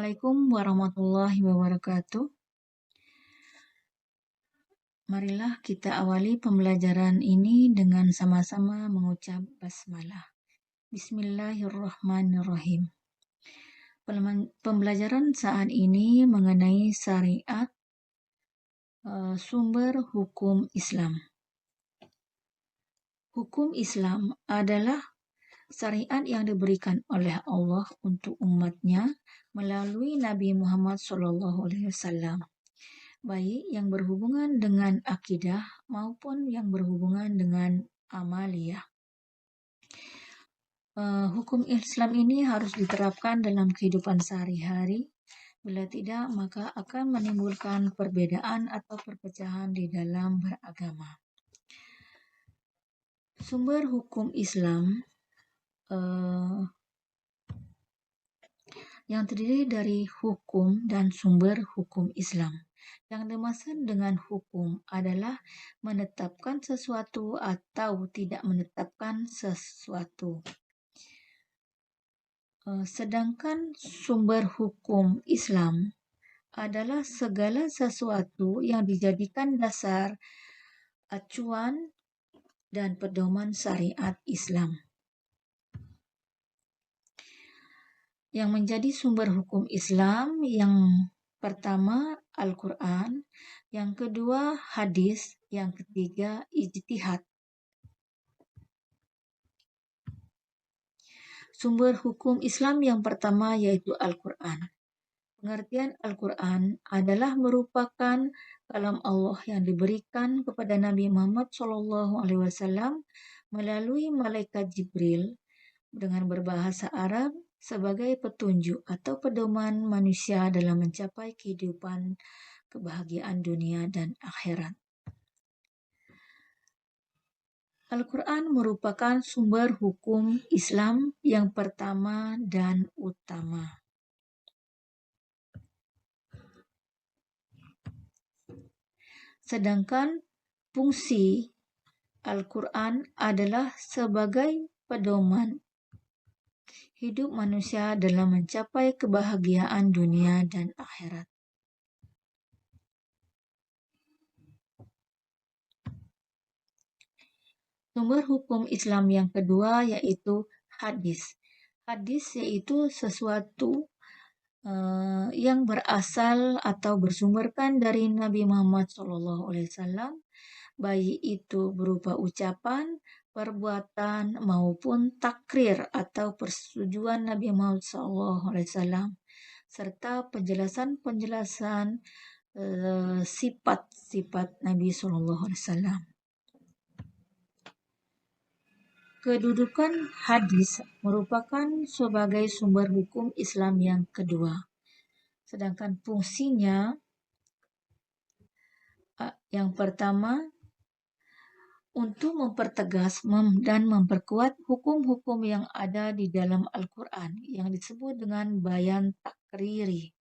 Assalamualaikum warahmatullahi wabarakatuh. Marilah kita awali pembelajaran ini dengan sama-sama mengucap basmalah. Bismillahirrahmanirrahim. Pembelajaran saat ini mengenai syariat sumber hukum Islam. Hukum Islam adalah syariat yang diberikan oleh Allah untuk umatnya melalui Nabi Muhammad SAW, baik yang berhubungan dengan akidah maupun yang berhubungan dengan amaliyah. Hukum Islam ini harus diterapkan dalam kehidupan sehari-hari. Bila tidak, maka akan menimbulkan perbedaan atau perpecahan di dalam beragama. Sumber hukum Islam yang terdiri dari hukum dan sumber hukum Islam. Yang dimaksud dengan hukum adalah menetapkan sesuatu atau tidak menetapkan sesuatu. Sedangkan sumber hukum Islam adalah segala sesuatu yang dijadikan dasar, acuan, dan pedoman syariat Islam. Yang menjadi sumber hukum Islam yang pertama Al-Quran, yang kedua hadis, yang ketiga ijtihad. Sumber hukum Islam yang pertama yaitu Al-Quran. Pengertian Al-Quran adalah merupakan kalam Allah yang diberikan kepada Nabi Muhammad SAW melalui malaikat Jibril dengan berbahasa Arab sebagai petunjuk atau pedoman manusia dalam mencapai kehidupan kebahagiaan dunia dan akhirat. Al-Quran merupakan sumber hukum Islam yang pertama dan utama. Sedangkan fungsi Al-Quran adalah sebagai pedoman hidup manusia dalam mencapai kebahagiaan dunia dan akhirat. Sumber hukum Islam yang kedua yaitu hadis. Hadis yaitu sesuatu yang berasal atau bersumberkan dari Nabi Muhammad SAW, baik itu berupa ucapan, perbuatan, maupun takrir atau persetujuan Nabi Muhammad SAW, serta penjelasan-penjelasan sifat-sifat Nabi SAW. Kedudukan hadis merupakan sebagai sumber hukum Islam yang kedua. Sedangkan fungsinya yang pertama untuk mempertegas dan memperkuat hukum-hukum yang ada di dalam Al-Quran yang disebut dengan bayan takriri.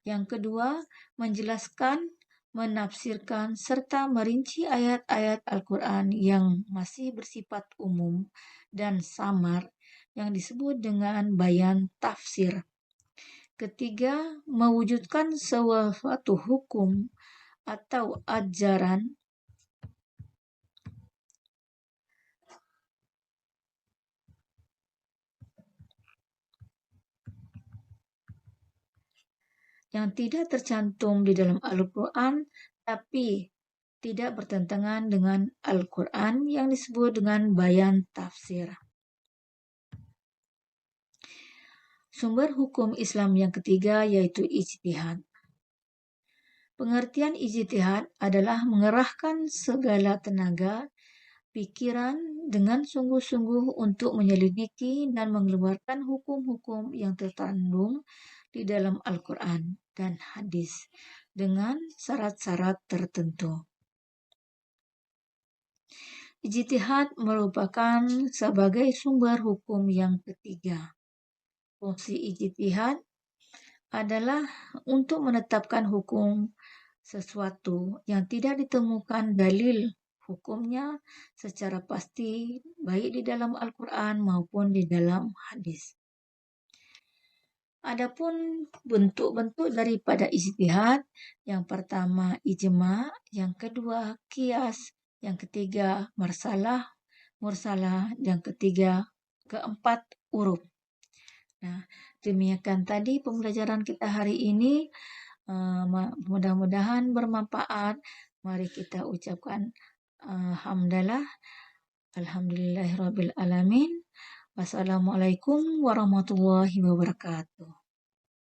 Yang kedua, menjelaskan, menafsirkan, serta merinci ayat-ayat Al-Quran yang masih bersifat umum dan samar yang disebut dengan bayan tafsir. Ketiga, mewujudkan suatu hukum atau ajaran yang tidak tercantum di dalam Al-Quran tapi tidak bertentangan dengan Al-Quran yang disebut dengan bayan tafsir. Sumber hukum Islam yang ketiga yaitu ijtihad. Pengertian ijtihad adalah mengerahkan segala tenaga, pikiran dengan sungguh-sungguh untuk menyelidiki dan mengeluarkan hukum-hukum yang terkandung di dalam Al-Quran dan hadis dengan syarat-syarat tertentu. Ijtihad merupakan sebagai sumber hukum yang ketiga. Fungsi ijtihad adalah untuk menetapkan hukum sesuatu yang tidak ditemukan dalil hukumnya secara pasti baik di dalam Al-Quran maupun di dalam hadis. Adapun bentuk-bentuk daripada ijtihad, yang pertama ijma, yang kedua qiyas, yang ketiga mursalah, yang keempat uruf. Nah, demikian tadi pembelajaran kita hari ini. Mudah-mudahan bermanfaat. Mari kita ucapkan hamdalah. Alhamdulillahirabbil alamin. Wassalamualaikum warahmatullahi wabarakatuh.